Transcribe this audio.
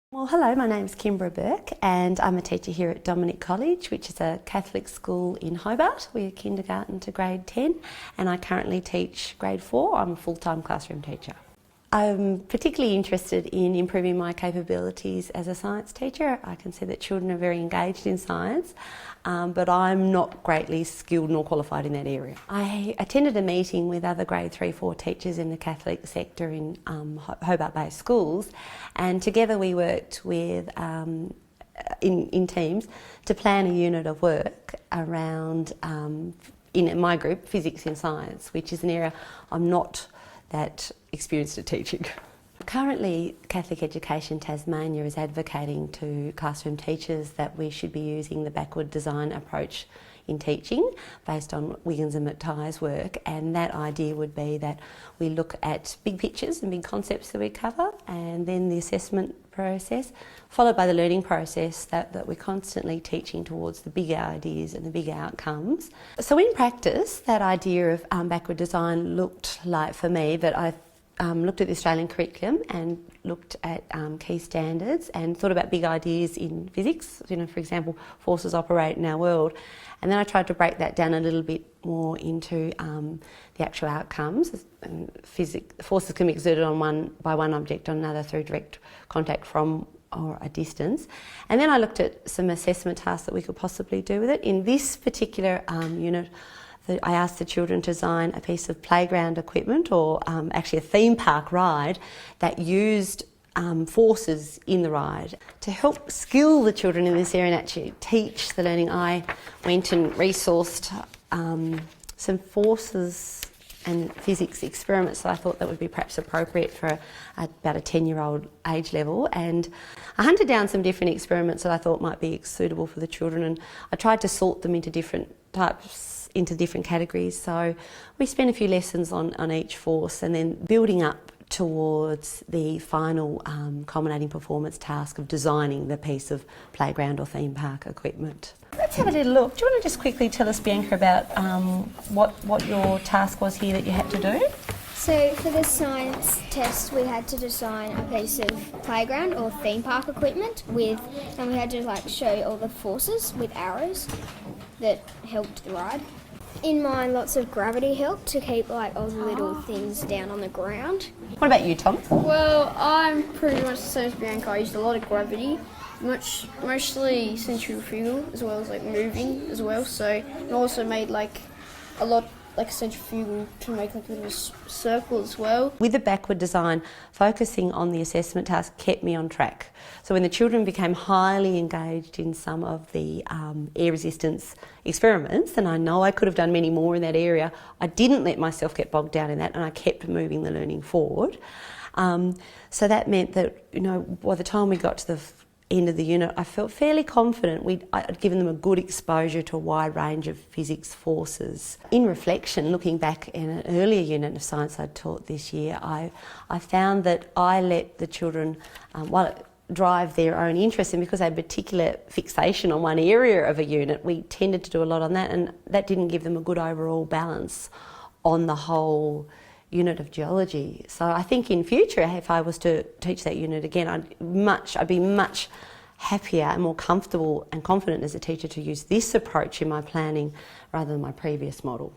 Well, hello, my name's Kimbra Burke and I'm a teacher here at Dominic College, which is a Catholic school in Hobart. We're kindergarten to grade 10 and I currently teach grade 4. I'm a full-time classroom teacher. I'm particularly interested in improving my capabilities as a science teacher. I can see that children are very engaged in science, but I'm not greatly skilled nor qualified in that area. I attended a meeting with other grade 3-4 teachers in the Catholic sector in Hobart-based schools, and together we worked with in teams to plan a unit of work around, in my group, physics and science, which is an area I'm not that experienced at teaching. Currently, Catholic Education Tasmania is advocating to classroom teachers that we should be using the backward design approach in teaching based on Wiggins and McTighe's work, and that idea would be that we look at big pictures and big concepts that we cover, and then the assessment process, followed by the learning process that we're constantly teaching towards the big ideas and the big outcomes. So in practice, that idea of backward design looked like, for me, that I looked at the Australian curriculum and looked at key standards and thought about big ideas in physics. You know, for example, forces operate in our world. And then I tried to break that down a little bit more into the actual outcomes. Forces can be exerted by one object on another through direct contact from or a distance. And then I looked at some assessment tasks that we could possibly do with it. In this particular unit, I asked the children to design a piece of playground equipment, or actually a theme park ride that used forces in the ride. To help skill the children in this area and actually teach the learning, I went and resourced some forces and physics experiments that I thought that would be perhaps appropriate for about a 10-year-old age level, and I hunted down some different experiments that I thought might be suitable for the children, and I tried to sort them into different types, into different categories. So we spent a few lessons on each force and then building up towards the final culminating performance task of designing the piece of playground or theme park equipment. Let's have a little look. Do you want to just quickly tell us, Bianca, about what your task was here that you had to do? So for the science test we had to design a piece of playground or theme park equipment and we had to show all the forces with arrows that helped the ride. In mine, lots of gravity helped to keep all the little things down on the ground. What about you, Tom? Well, I'm pretty much the same as Bianca. I used a lot of gravity, mostly centrifugal, as well as moving as well. So I also made a lot centrifugal to make a little circle as well. With the backward design, focusing on the assessment task kept me on track. So when the children became highly engaged in some of the air resistance experiments, and I know I could have done many more in that area, I didn't let myself get bogged down in that and I kept moving the learning forward. So that meant that, by the time we got to the end of the unit, I felt fairly confident I'd given them a good exposure to a wide range of physics forces. In reflection, looking back in an earlier unit of science I'd taught this year, I found that I let the children drive their own interest, and because they had particular fixation on one area of a unit, we tended to do a lot on that, and that didn't give them a good overall balance on the whole unit of geology. So I think in future, if I was to teach that unit again, I'd be much happier and more comfortable and confident as a teacher to use this approach in my planning rather than my previous model.